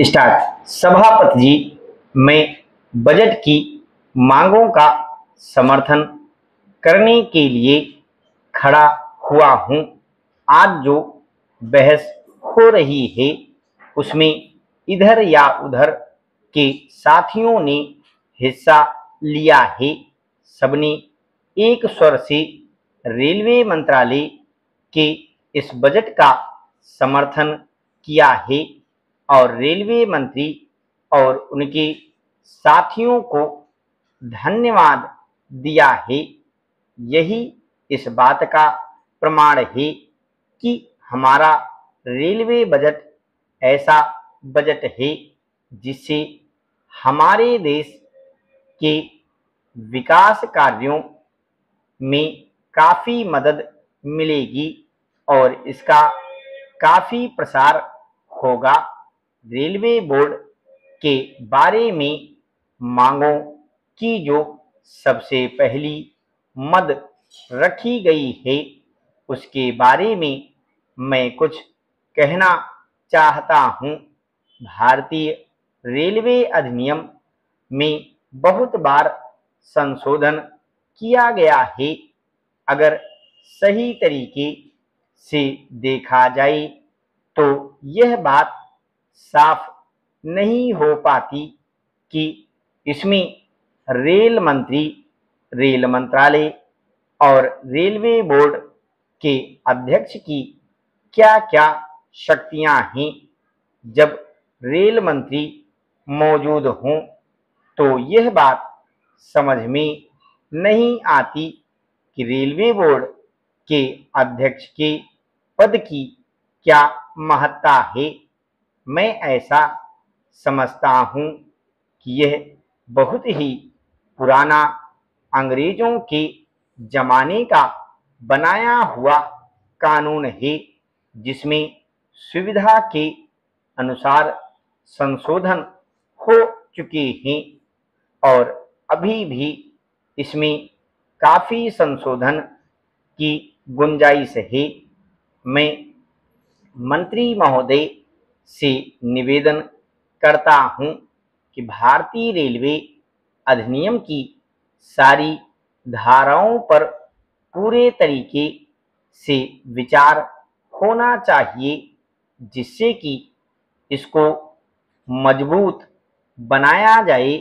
Start. सभापति जी, मैं budget की मांगों का समर्थन करने के लिए खड़ा हुआ हूं। आज जो बहस हो रही है उसमें इधर या उधर के साथियों ने हिस्सा लिया है। सबने एक स्वर से रेलवे मंत्रालय के इस बजट का समर्थन किया है और रेलवे मंत्री और उनके साथियों को धन्यवाद दिया है। यही इस बात का प्रमाण है कि हमारा रेलवे बजट ऐसा बजट है जिससे हमारे देश के विकास कार्यों में काफ़ी मदद मिलेगी और इसका काफ़ी प्रसार होगा। रेलवे बोर्ड के बारे में मांगों की जो सबसे पहली मद रखी गई है उसके बारे में मैं कुछ कहना चाहता हूं। भारतीय रेलवे अधिनियम में बहुत बार संशोधन किया गया है। अगर सही तरीके से देखा जाए तो यह बात साफ नहीं हो पाती कि इसमें रेल मंत्री, रेल मंत्रालय और रेलवे बोर्ड के अध्यक्ष की क्या-क्या शक्तियां हैं। जब रेल मंत्री मौजूद हों तो यह बात समझ में नहीं आती कि रेलवे बोर्ड के अध्यक्ष के पद की क्या महत्ता है। मैं ऐसा समझता हूं कि यह बहुत ही पुराना अंग्रेजों के जमाने का बनाया हुआ कानून है जिसमें सुविधा के अनुसार संशोधन हो चुके हैं और अभी भी इसमें काफ़ी संशोधन की गुंजाइश है। मैं मंत्री महोदय से निवेदन करता हूं कि भारतीय रेलवे अधिनियम की सारी धाराओं पर पूरे तरीके से विचार होना चाहिए जिससे कि इसको मजबूत बनाया जाए।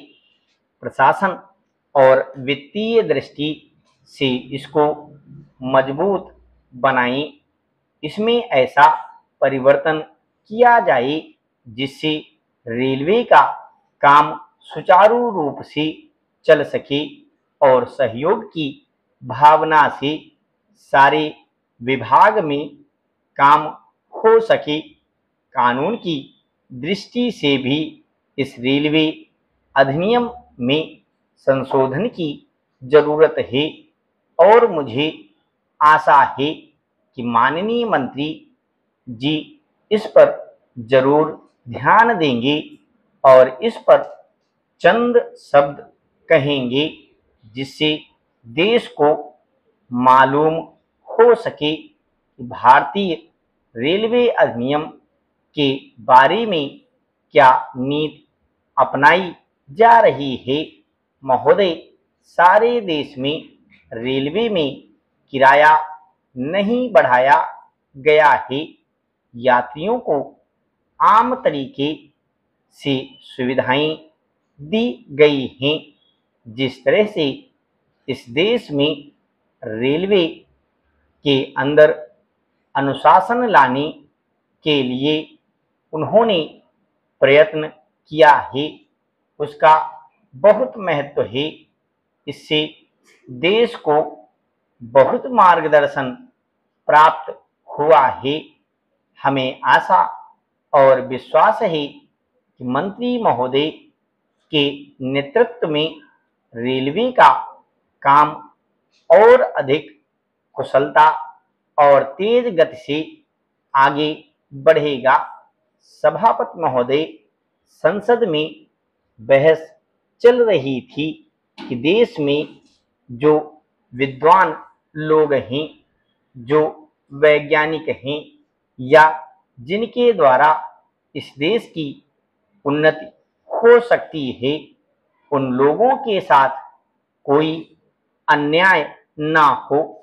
प्रशासन और वित्तीय दृष्टि से इसको मजबूत बनाएं। इसमें ऐसा परिवर्तन किया जाए जिससे रेलवे का काम सुचारू रूप से चल सके और सहयोग की भावना से सारे विभाग में काम हो सके। कानून की दृष्टि से भी इस रेलवे अधिनियम में संशोधन की जरूरत है और मुझे आशा है कि माननीय मंत्री जी इस पर जरूर ध्यान देंगे और इस पर चंद शब्द कहेंगे जिससे देश को मालूम हो सके कि भारतीय रेलवे अधिनियम के बारे में क्या नीति अपनाई जा रही है। महोदय, सारे देश में रेलवे में किराया नहीं बढ़ाया गया है। यात्रियों को आम तरीके से सुविधाएं दी गई हैं। जिस तरह से इस देश में रेलवे के अंदर अनुशासन लाने के लिए उन्होंने प्रयत्न किया है उसका बहुत महत्व है। इससे देश को बहुत मार्गदर्शन प्राप्त हुआ है। हमें आशा और विश्वास है कि मंत्री महोदय के नेतृत्व में रेलवे का काम और अधिक कुशलता और तेज गति से आगे बढ़ेगा। सभापति महोदय, संसद में बहस चल रही थी कि देश में जो विद्वान लोग हैं, जो वैज्ञानिक हैं या जिनके द्वारा इस देश की उन्नति हो सकती है, उन लोगों के साथ कोई अन्याय ना हो,